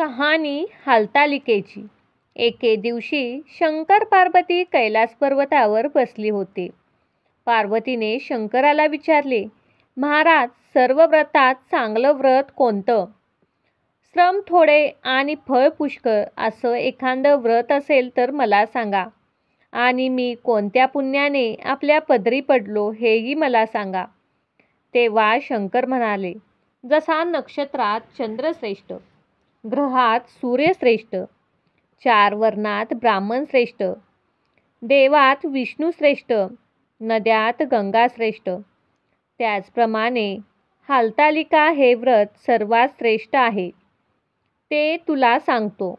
कहाणी हालतालिकेची. एके दिवशी शंकर पार्वती कैलास पर्वतावर बसली होते. पार्वतीने शंकराला विचारले, महाराज, सर्व व्रतात चांगलं व्रत कोणतं? श्रम थोडे आणि फळ पुष्कळ असं एखादं व्रत असेल तर मला सांगा, आणि मी कोणत्या पुण्याने आपल्या पदरी पडलो हेही मला सांगा. तेव्हा शंकर म्हणाले, जसा नक्षत्रात चंद्र श्रेष्ठ, ग्रहात सूर्य श्रेष्ठ, 4 वर्णात ब्राह्मण श्रेष्ठ, देवात विष्णू श्रेष्ठ, नद्यात गंगा श्रेष्ठ, त्याचप्रमाणे हालतालिका हे व्रत सर्वात श्रेष्ठ आहे. ते तुला सांगतो.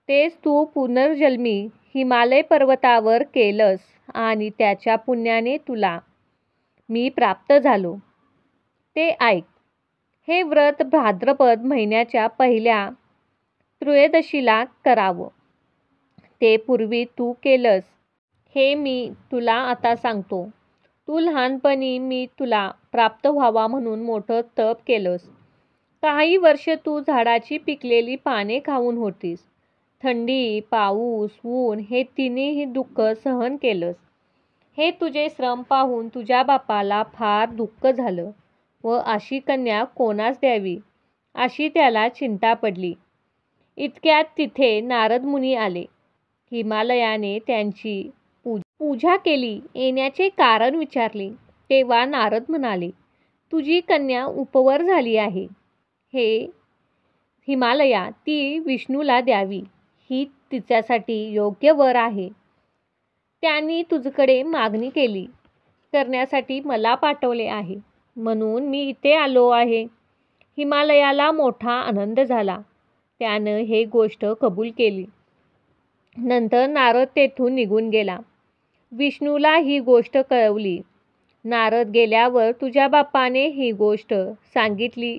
तेच तू पुनर्जन्मी हिमालय पर्वतावर केलंस आणि त्याच्या पुण्याने तुला मी प्राप्त झालो. ते ऐक. हे व्रत भाद्रपद महिन्याच्या पहिल्या त्रयोदशीला करावं. ते पूर्वी तू केलंस हे मी तुला आता सांगतो. तू लहानपणी मी तुला प्राप्त व्हावा म्हणून मोठं तप केलंस. काही वर्ष तू झाडाची पिकलेली पाने खाऊन होतीस. थंडी, पाऊस, ऊन हे तिन्ही दुःख सहन केलंस. हे तुझे श्रम पाहून तुझ्या बापाला फार दुःख झालं व अशी कन्या कोणास द्यावी अशी त्याला चिंता पडली. इतक्यात तिथे नारद मुनी आले. हिमालयाने त्यांची पूजा केली. येण्याचे कारण विचारले. तेव्हा नारद म्हणाले, तुझी कन्या उपवर झाली आहे. हे हिमालया, ती विष्णूला द्यावी. ही तिच्यासाठी योग्य वर आहे. त्यांनी तुझकडे मागणी केली करण्यासाठी मला पाठवले आहे, म्हणून मी इथे आलो आहे. हिमालयाला मोठा आनंद झाला. त्यानं हे गोष्ट कबूल केली. नंतर नारद तेथून निघून गेला. विष्णूला ही गोष्ट कळवली. नारद गेल्यावर तुझ्या बापाने ही गोष्ट सांगितली.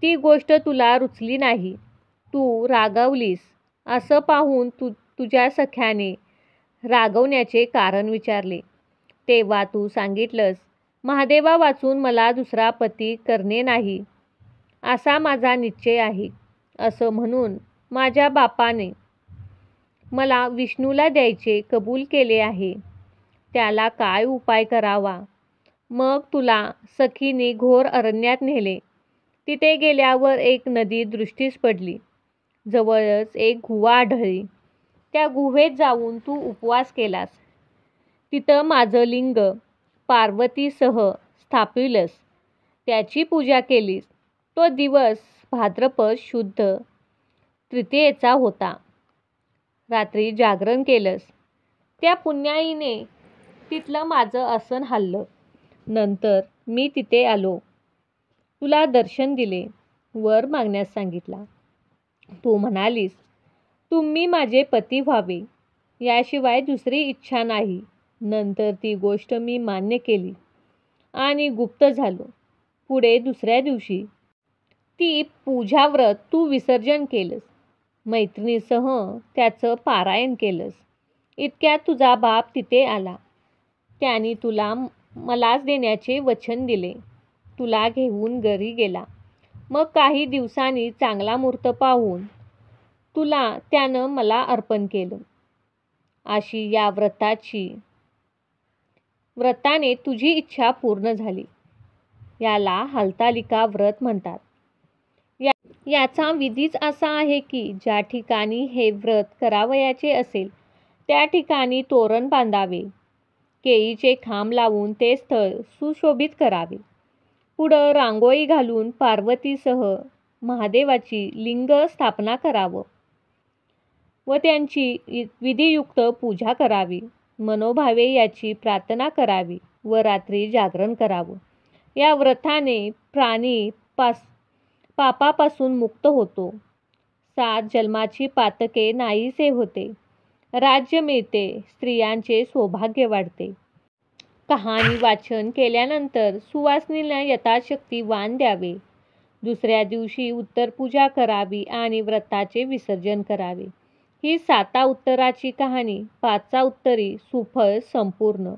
ती गोष्ट तुला रुचली नाही. तू रागावलीस. असं पाहून तुझ्या सख्याने रागवण्याचे कारण विचारले. तेव्हा तू सांगितलंस, महादेवा वाचून मला दुसरा पती करणे नाही असा माझा निश्चय आहे. असं म्हणून माझ्या बापाने मला विष्णूला द्यायचे कबूल केले आहे. त्याला काय उपाय करावा? मग तुला सखीने घोर अरण्यात नेले. तिथे गेल्यावर एक नदी दृष्टीस पडली. जवळच एक गुहा आढळली. त्या गुहेत जाऊन तू उपवास केलास. तिथं माझं लिंग पार्वतीसह स्थापिलंस. त्याची पूजा केलीस. तो दिवस भाद्रपद शुद्ध तृतीयेचा होता. रात्री जागरण केलंस. त्या पुण्याईने तिथलं माझं आसन हललं. नंतर मी तिथे आलो. तुला दर्शन दिले. वर मागण्यास सांगितला. तू म्हणालीस, तुम्ही माझे पती व्हावे, याशिवाय दुसरी इच्छा नाही. नंतर ती गोष्ट मी मान्य केली आणि गुप्त झालो. पुढे दुसऱ्या दिवशी ती पूजाव्रत तू विसर्जन केलंस. मैत्रिणीसह त्याचं पारायण केलंस. इतक्यात तुझा बाप तिथे आला. त्याने तुला मलाच देण्याचे वचन दिले. तुला घेऊन घरी गेला. मग काही दिवसांनी चांगला मुहूर्त पाहून तुला त्यानं मला अर्पण केलं. अशी या व्रताने तुझी इच्छा पूर्ण झाली. याला हालतालिका व्रत म्हणतात. याचा विधीच असा आहे की ज्या ठिकाणी हे व्रत करावयाचे असेल त्या ठिकाणी तोरण बांधावे. केळीचे खांब लावून ते स्थळ सुशोभित करावे. पुढं रांगोळी घालून पार्वतीसह महादेवाची लिंग स्थापना करावं व त्यांची विधियुक्त पूजा करावी. मनोभावे याची प्रार्थना करावी व रात्री जागरण करावं. या व्रताने प्राणी पापापासून मुक्त होतो. 7 जन्माची पातके नाहीसे होते. राज्य मिळते. स्त्रियांचे सौभाग्य वाढते. कहाणी वाचन केल्यानंतर सुवासिनीला यथाशक्ती वाण द्यावे. दुसऱ्या दिवशी उत्तर पूजा करावी आणि व्रताचे विसर्जन करावे. ही 7 उत्तराची कहाणी 5 उत्तरी सुफळ संपूर्ण.